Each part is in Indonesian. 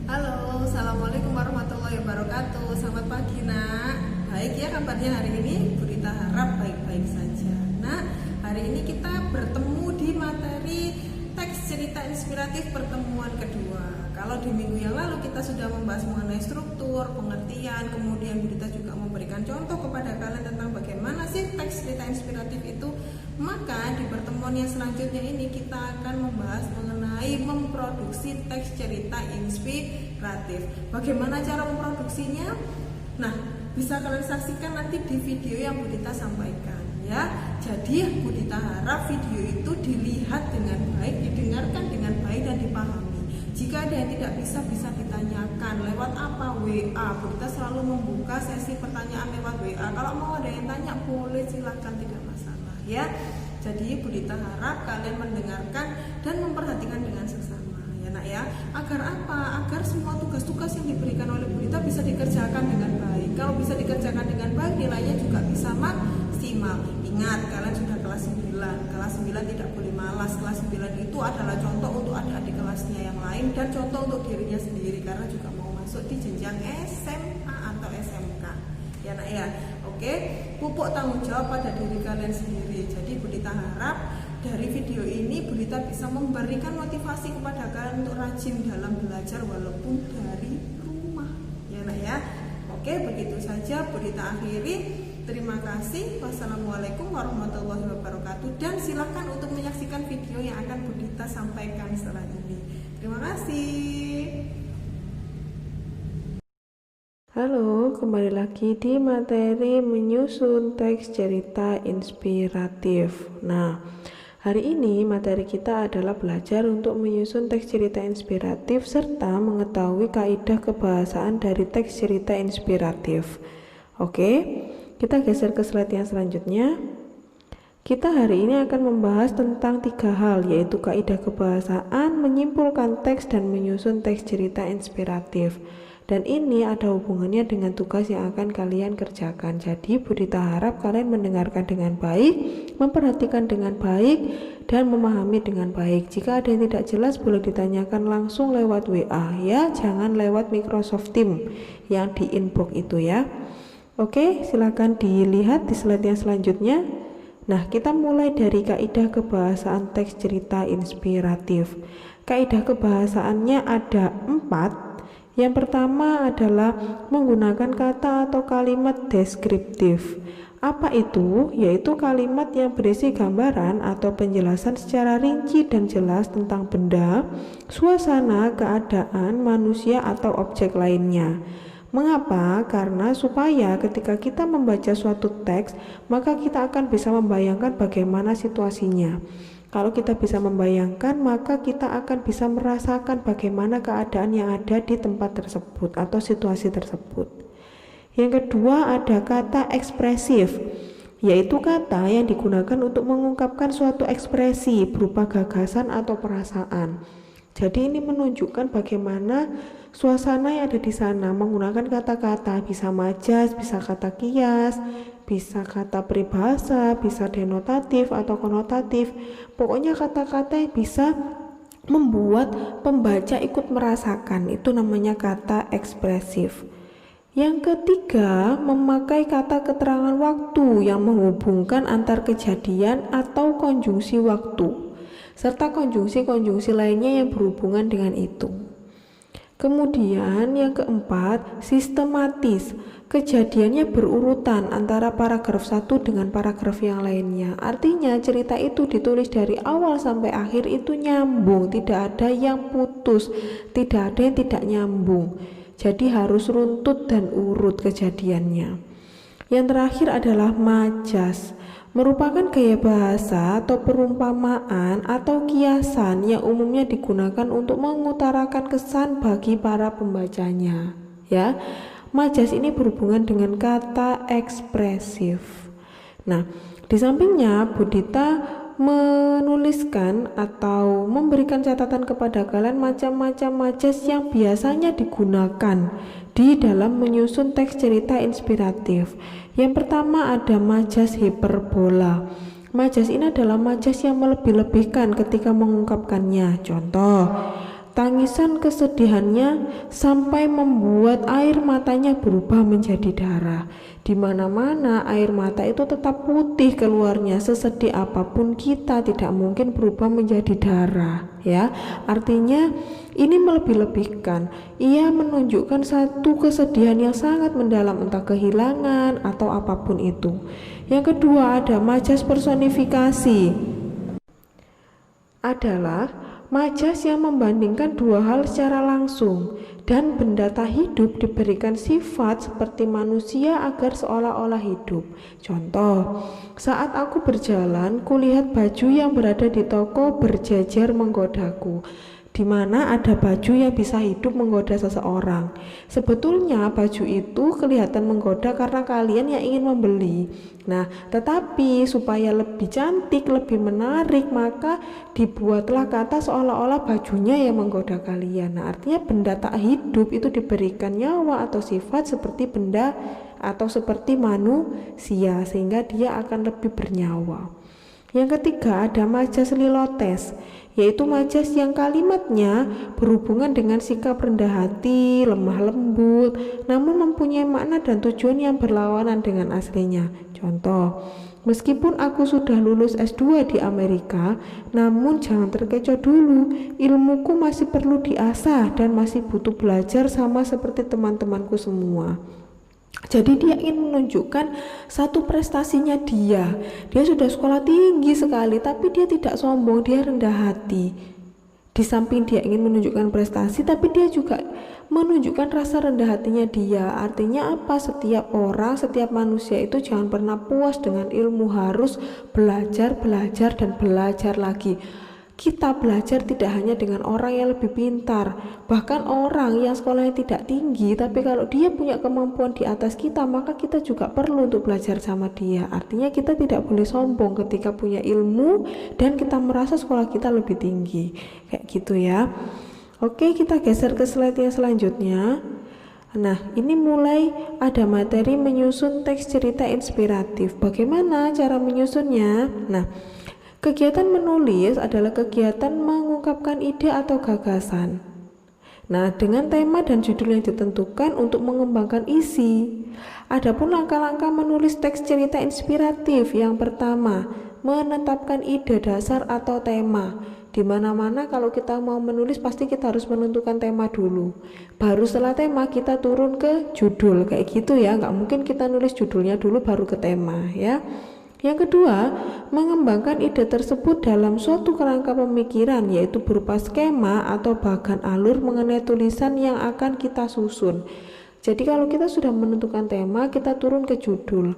Halo, assalamualaikum warahmatullahi wabarakatuh. Selamat pagi nak. Baik ya kabarnya hari ini. Bu Rita harap baik-baik saja. Nah, hari ini kita bertemu di materi teks cerita inspiratif pertemuan kedua. Kalau di minggu yang lalu kita sudah membahas mengenai struktur, pengertian, kemudian Bu Rita juga memberikan contoh kepada kalian tentang bagaimana sih teks cerita inspiratif itu. Maka di pertemuan yang selanjutnya ini kita akan membahas mengenai memproduksi teks cerita inspiratif. Bagaimana cara memproduksinya? Nah, bisa kalian saksikan nanti di video yang Bu Dita sampaikan ya. Jadi Bu Dita harap video itu dilihat dengan baik, didengarkan dengan baik dan dipahami. Jika ada yang tidak bisa ditanyakan lewat apa? WA. Bu Dita selalu membuka sesi pertanyaan lewat WA. Kalau mau ada yang tanya boleh, silakan, tidak masalah ya. Jadi Bu Dita harap kalian mendengarkan dan memperhatikan dengan seksama ya nak ya. Agar apa? Agar semua tugas-tugas yang diberikan oleh Bu Dita bisa dikerjakan dengan baik. Kalau bisa dikerjakan dengan baik, nilainya juga bisa maksimal. Ingat, kalian sudah kelas 9. Kelas 9 tidak boleh malas. Kelas 9 itu adalah contoh untuk adik-adik kelasnya yang lain dan contoh untuk dirinya sendiri karena juga mau masuk di jenjang SMA atau SMK. Ya nak ya. Oke, pupuk tanggung jawab pada diri kalian sendiri. Jadi Bu Dita harap dari video ini Bu Dita bisa memberikan motivasi kepada kalian untuk rajin dalam belajar walaupun dari rumah. Ya nak ya. Oke, begitu saja Bu Dita akhiri. Terima kasih. Wassalamualaikum warahmatullahi wabarakatuh. Dan silakan untuk menyaksikan video yang akan Bu Dita sampaikan setelah ini. Terima kasih. Halo, kembali lagi di materi menyusun teks cerita inspiratif. Nah, hari ini materi kita adalah belajar untuk menyusun teks cerita inspiratif serta mengetahui kaidah kebahasaan dari teks cerita inspiratif. Oke, kita geser ke slide yang selanjutnya. Kita hari ini akan membahas tentang 3 hal, yaitu kaidah kebahasaan, menyimpulkan teks, dan menyusun teks cerita inspiratif. Dan ini ada hubungannya dengan tugas yang akan kalian kerjakan. Jadi Bu Dita harap kalian mendengarkan dengan baik, memperhatikan dengan baik, dan memahami dengan baik. Jika ada yang tidak jelas boleh ditanyakan langsung lewat WA ya, jangan lewat Microsoft Teams yang di inbox itu ya. Oke, silakan dilihat di slide yang selanjutnya. Nah, kita mulai dari kaidah kebahasaan teks cerita inspiratif. Kaidah kebahasaannya ada 4. Yang pertama adalah menggunakan kata atau kalimat deskriptif. Apa itu? Yaitu kalimat yang berisi gambaran atau penjelasan secara rinci dan jelas tentang benda, suasana, keadaan, manusia, atau objek lainnya. Mengapa? Karena supaya ketika kita membaca suatu teks, maka kita akan bisa membayangkan bagaimana situasinya. Kalau kita bisa membayangkan, maka kita akan bisa merasakan bagaimana keadaan yang ada di tempat tersebut atau situasi tersebut. Yang kedua ada kata ekspresif, yaitu kata yang digunakan untuk mengungkapkan suatu ekspresi berupa gagasan atau perasaan. Jadi ini menunjukkan bagaimana suasana yang ada di sana, menggunakan kata-kata, bisa majas, bisa kata kias, bisa kata peribahasa, bisa denotatif atau konotatif. Pokoknya kata-kata yang bisa membuat pembaca ikut merasakan, itu namanya kata ekspresif. Yang ketiga, memakai kata keterangan waktu yang menghubungkan antar kejadian atau konjungsi waktu, serta konjungsi-konjungsi lainnya yang berhubungan dengan itu. Kemudian yang keempat, sistematis. Kejadiannya berurutan antara paragraf satu dengan paragraf yang lainnya. Artinya cerita itu ditulis dari awal sampai akhir itu nyambung, tidak ada yang putus, tidak ada yang tidak nyambung. Jadi harus runtut dan urut kejadiannya. Yang terakhir adalah majas, merupakan gaya bahasa atau perumpamaan atau kiasan yang umumnya digunakan untuk mengutarakan kesan bagi para pembacanya. Ya, majas ini berhubungan dengan kata ekspresif. Nah, di sampingnya Bu Dita menuliskan atau memberikan catatan kepada kalian macam-macam majas yang biasanya digunakan di dalam menyusun teks cerita inspiratif. Yang pertama ada majas hiperbola. Majas ini adalah majas yang melebih-lebihkan ketika mengungkapkannya. Contoh, Tangisan kesedihannya sampai membuat air matanya berubah menjadi darah. Di mana-mana air mata itu tetap putih keluarnya. Sesedih apapun kita tidak mungkin berubah menjadi darah, ya. Artinya ini melebih-lebihkan. Ia menunjukkan satu kesedihan yang sangat mendalam, entah kehilangan atau apapun itu. Yang kedua ada majas personifikasi. Adalah majas yang membandingkan dua hal secara langsung, dan benda tak hidup diberikan sifat seperti manusia agar seolah-olah hidup. Contoh, saat aku berjalan, kulihat baju yang berada di toko berjejer menggodaku. Di mana ada baju yang bisa hidup menggoda seseorang. Sebetulnya baju itu kelihatan menggoda karena kalian yang ingin membeli. Nah, tetapi supaya lebih cantik, lebih menarik, maka dibuatlah kata seolah-olah bajunya yang menggoda kalian. Nah, artinya benda tak hidup itu diberikan nyawa atau sifat seperti benda atau seperti manusia, sehingga dia akan lebih bernyawa. Yang ketiga ada majas lilotes, yaitu majas yang kalimatnya berhubungan dengan sikap rendah hati, lemah lembut, namun mempunyai makna dan tujuan yang berlawanan dengan aslinya. Contoh, meskipun aku sudah lulus S2 di Amerika, namun jangan terkecoh dulu, ilmuku masih perlu diasah dan masih butuh belajar sama seperti teman-temanku semua. Jadi dia ingin menunjukkan satu prestasinya dia sudah sekolah tinggi sekali, tapi dia tidak sombong, dia rendah hati. Di samping dia ingin menunjukkan prestasi, tapi dia juga menunjukkan rasa rendah hatinya dia. Artinya apa? Setiap orang, setiap manusia itu jangan pernah puas dengan ilmu, harus belajar, dan belajar lagi. Kita belajar tidak hanya dengan orang yang lebih pintar, bahkan orang yang sekolahnya tidak tinggi, tapi kalau dia punya kemampuan di atas kita, maka kita juga perlu untuk belajar sama dia. Artinya kita tidak boleh sombong ketika punya ilmu dan kita merasa sekolah kita lebih tinggi, kayak gitu ya. Oke, kita geser ke slide yang selanjutnya. Nah, ini mulai ada materi menyusun teks cerita inspiratif. Bagaimana cara menyusunnya? Nah, kegiatan menulis adalah kegiatan mengungkapkan ide atau gagasan. Nah, dengan tema dan judul yang ditentukan untuk mengembangkan isi. Adapun langkah-langkah menulis teks cerita inspiratif. Yang pertama, menetapkan ide dasar atau tema. Di mana-mana kalau kita mau menulis pasti kita harus menentukan tema dulu. Baru setelah tema kita turun ke judul, kayak gitu ya. Nggak mungkin kita nulis judulnya dulu baru ke tema ya. Yang kedua, mengembangkan ide tersebut dalam suatu kerangka pemikiran, yaitu berupa skema atau bahkan alur mengenai tulisan yang akan kita susun. Jadi kalau kita sudah menentukan tema, kita turun ke judul.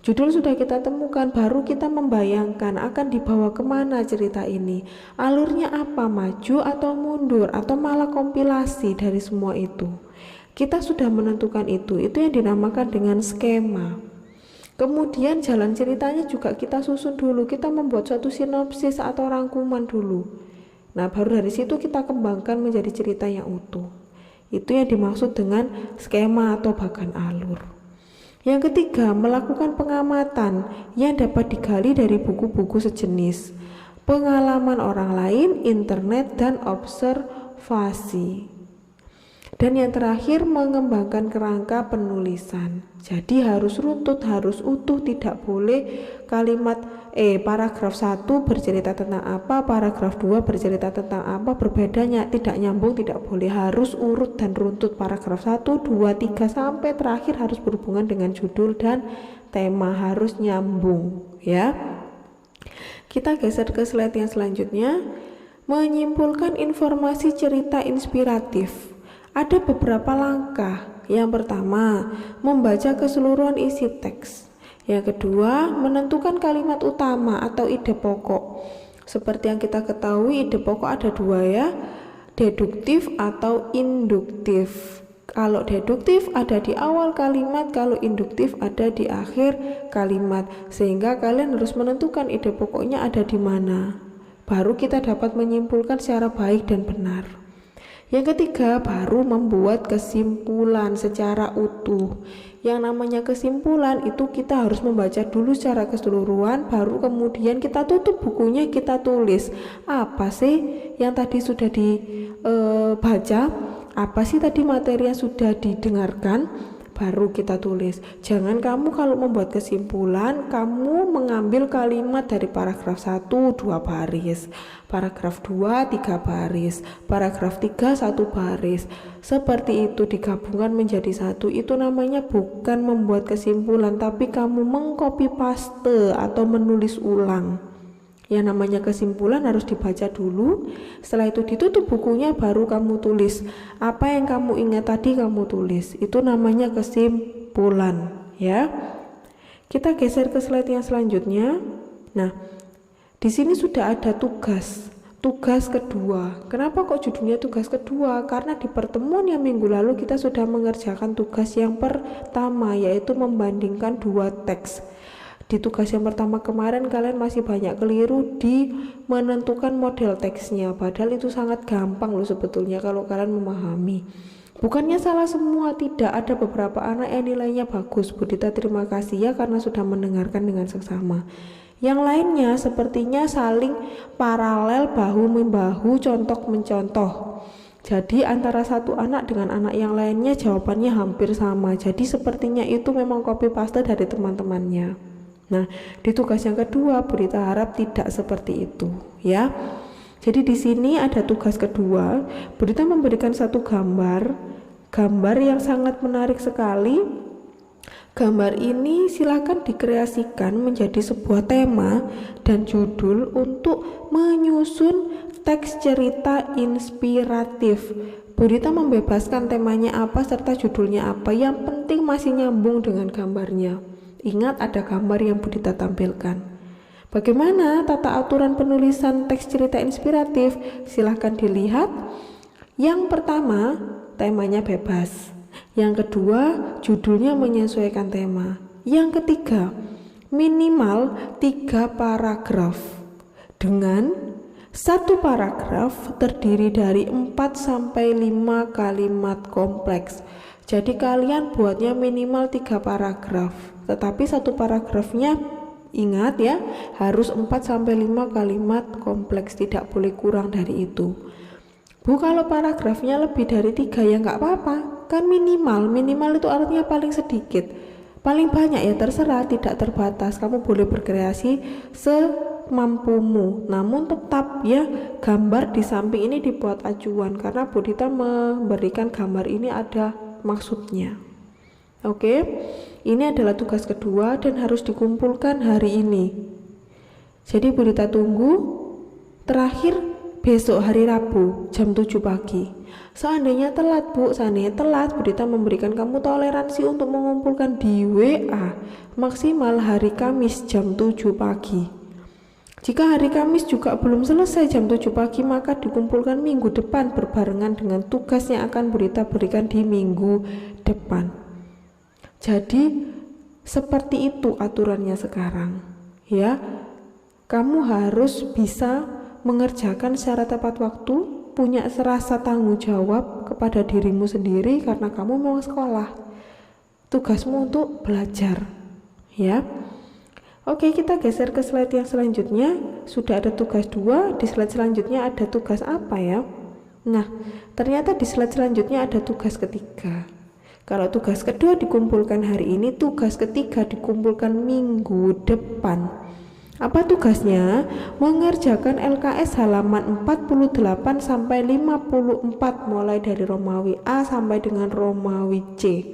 Judul sudah kita temukan, baru kita membayangkan akan dibawa kemana cerita ini. Alurnya apa, maju atau mundur, atau malah kompilasi dari semua itu. Kita sudah menentukan itu yang dinamakan dengan skema. Kemudian jalan ceritanya juga kita susun dulu, kita membuat suatu sinopsis atau rangkuman dulu. Nah, baru dari situ kita kembangkan menjadi cerita yang utuh. Itu yang dimaksud dengan skema atau bahkan alur. Yang ketiga, melakukan pengamatan yang dapat digali dari buku-buku sejenis, pengalaman orang lain, internet, dan observasi. Dan yang terakhir, mengembangkan kerangka penulisan. Jadi harus runtut, harus utuh, tidak boleh kalimat paragraf 1 bercerita tentang apa, paragraf 2 bercerita tentang apa, berbedanya, tidak nyambung, tidak boleh. Harus urut dan runtut, paragraf 1, 2, 3 sampai terakhir harus berhubungan dengan judul dan tema, harus nyambung ya. Kita geser ke slide yang selanjutnya. Menyimpulkan informasi cerita inspiratif. Ada beberapa langkah. Yang pertama, membaca keseluruhan isi teks. Yang kedua, menentukan kalimat utama atau ide pokok. Seperti yang kita ketahui, ide pokok ada dua ya, deduktif atau induktif. Kalau deduktif ada di awal kalimat, kalau induktif ada di akhir kalimat. Sehingga kalian harus menentukan ide pokoknya ada di mana. Baru kita dapat menyimpulkan secara baik dan benar. Yang ketiga, baru membuat kesimpulan secara utuh. Yang namanya kesimpulan itu kita harus membaca dulu secara keseluruhan, baru kemudian kita tutup bukunya, kita tulis apa sih yang tadi sudah dibaca, apa sih tadi materi yang sudah didengarkan, baru kita tulis. Jangan kamu kalau membuat kesimpulan, kamu mengambil kalimat dari paragraf 1 2 baris, paragraf 2 3 baris, paragraf 3 1 baris. Seperti itu digabungkan menjadi satu. Itu namanya bukan membuat kesimpulan, tapi kamu mengcopy paste atau menulis ulang. Yang namanya kesimpulan harus dibaca dulu, setelah itu ditutup bukunya, baru kamu tulis apa yang kamu ingat tadi, kamu tulis. Itu namanya kesimpulan, ya. Kita geser ke slide yang selanjutnya. Nah, di sini sudah ada tugas kedua. Kenapa kok judulnya tugas kedua? Karena di pertemuan yang minggu lalu kita sudah mengerjakan tugas yang pertama, yaitu membandingkan dua teks. Di tugas yang pertama kemarin kalian masih banyak keliru di menentukan model teksnya, padahal itu sangat gampang loh sebetulnya kalau kalian memahami. Bukannya salah semua, tidak, ada beberapa anak yang nilainya bagus. Budita terima kasih ya karena sudah mendengarkan dengan seksama. Yang lainnya sepertinya saling paralel, bahu membahu, contoh mencontoh. Jadi antara satu anak dengan anak yang lainnya jawabannya hampir sama. Jadi sepertinya itu memang copy paste dari teman-temannya. Nah, di tugas yang kedua, Budita harap tidak seperti itu, ya. Jadi di sini ada tugas kedua, Budita memberikan satu gambar yang sangat menarik sekali. Gambar ini silakan dikreasikan menjadi sebuah tema dan judul untuk menyusun teks cerita inspiratif. Budita membebaskan temanya apa serta judulnya apa, yang penting masih nyambung dengan gambarnya. Ingat, ada gambar yang Budita tampilkan. Bagaimana tata aturan penulisan teks cerita inspiratif? Silahkan dilihat. Yang pertama, temanya bebas. Yang kedua, judulnya menyesuaikan tema. Yang ketiga, minimal 3 paragraf. Dengan satu paragraf terdiri dari 4-5 kalimat kompleks. Jadi kalian buatnya minimal 3 paragraf. Tetapi satu paragrafnya, ingat ya, harus 4-5 kalimat kompleks, tidak boleh kurang dari itu. Bu, kalau paragrafnya lebih dari 3 ya nggak apa-apa, kan minimal itu artinya paling sedikit, paling banyak ya terserah, tidak terbatas, kamu boleh berkreasi semampumu. Namun tetap ya, gambar di samping ini dibuat acuan, karena Budita memberikan gambar ini ada maksudnya. Oke, ini adalah tugas kedua dan harus dikumpulkan hari ini. Jadi Budita tunggu terakhir besok hari Rabu jam 7 pagi. Seandainya telat Budita memberikan kamu toleransi untuk mengumpulkan di WA maksimal hari Kamis jam 7 pagi. Jika hari Kamis juga belum selesai jam 7 pagi, maka dikumpulkan minggu depan berbarengan dengan tugas yang akan Budita berikan di minggu depan. Jadi seperti itu aturannya sekarang, ya. Kamu harus bisa mengerjakan secara tepat waktu, punya rasa tanggung jawab kepada dirimu sendiri karena kamu mau sekolah. Tugasmu untuk belajar, ya. Oke, kita geser ke slide yang selanjutnya. Sudah ada tugas 2, di slide selanjutnya ada tugas apa ya? Nah, ternyata di slide selanjutnya ada tugas ketiga. Kalau tugas kedua dikumpulkan hari ini, tugas ketiga dikumpulkan minggu depan. Apa tugasnya? Mengerjakan LKS halaman 48 sampai 54 mulai dari Romawi A sampai dengan Romawi C.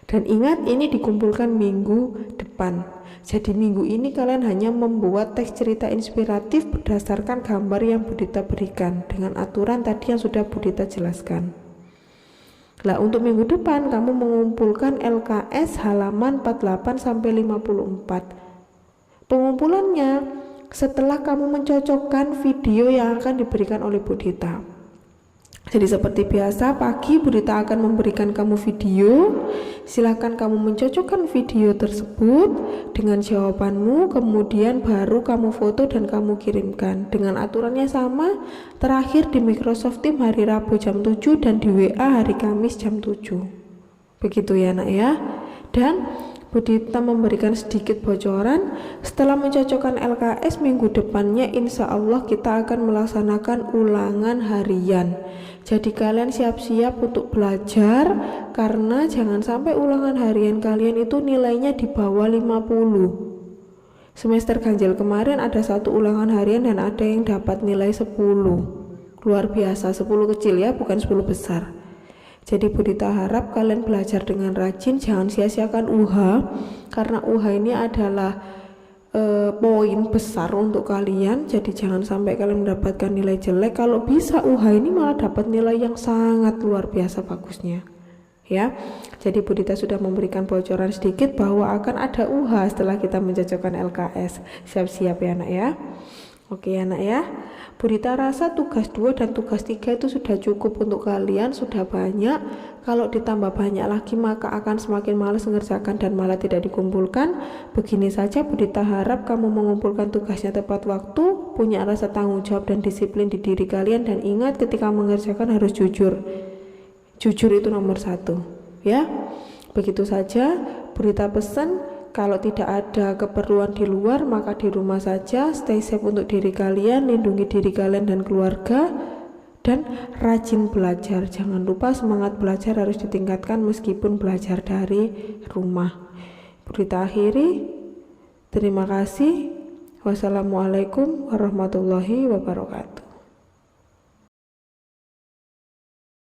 Dan ingat, ini dikumpulkan minggu depan. Jadi minggu ini kalian hanya membuat teks cerita inspiratif berdasarkan gambar yang Budita berikan dengan aturan tadi yang sudah Budita jelaskan. Nah, untuk minggu depan kamu mengumpulkan LKS halaman 48 sampai 54. Pengumpulannya setelah kamu mencocokkan video yang akan diberikan oleh Budita. Jadi seperti biasa, pagi Burita akan memberikan kamu video. Silakan kamu mencocokkan video tersebut dengan jawabanmu, kemudian baru kamu foto dan kamu kirimkan. Dengan aturannya sama, terakhir di Microsoft Teams hari Rabu jam 7 dan di WA hari Kamis jam 7. Begitu ya nak ya. Dan Burita memberikan sedikit bocoran, setelah mencocokkan LKS minggu depannya insya Allah kita akan melaksanakan ulangan harian. Jadi kalian siap-siap untuk belajar, karena jangan sampai ulangan harian kalian itu nilainya di bawah 50. Semester ganjil kemarin ada satu ulangan harian dan ada yang dapat nilai 10. Luar biasa, 10 kecil ya, bukan 10 besar. Jadi Burita harap kalian belajar dengan rajin, jangan sia-siakan UH, karena UH ini adalah poin besar untuk kalian. Jadi jangan sampai kalian mendapatkan nilai jelek. Kalau bisa UH ini malah dapat nilai yang sangat luar biasa bagusnya ya. Jadi Burita sudah memberikan bocoran sedikit bahwa akan ada UH setelah kita mencocokkan LKS. Siap-siap ya anak ya. Oke anak ya, Burita rasa tugas 2 dan tugas 3 itu sudah cukup untuk kalian, sudah banyak. Kalau ditambah banyak lagi maka akan semakin malas mengerjakan dan malah tidak dikumpulkan. Begini saja, Burita harap kamu mengumpulkan tugasnya tepat waktu, punya rasa tanggung jawab dan disiplin di diri kalian, dan ingat ketika mengerjakan harus jujur. Jujur itu nomor 1 ya. Begitu saja, Burita pesan, kalau tidak ada keperluan di luar maka di rumah saja, stay safe untuk diri kalian, lindungi diri kalian dan keluarga, dan rajin belajar. Jangan lupa semangat belajar harus ditingkatkan meskipun belajar dari rumah. Burita akhiri, terima kasih. Wassalamualaikum warahmatullahi wabarakatuh.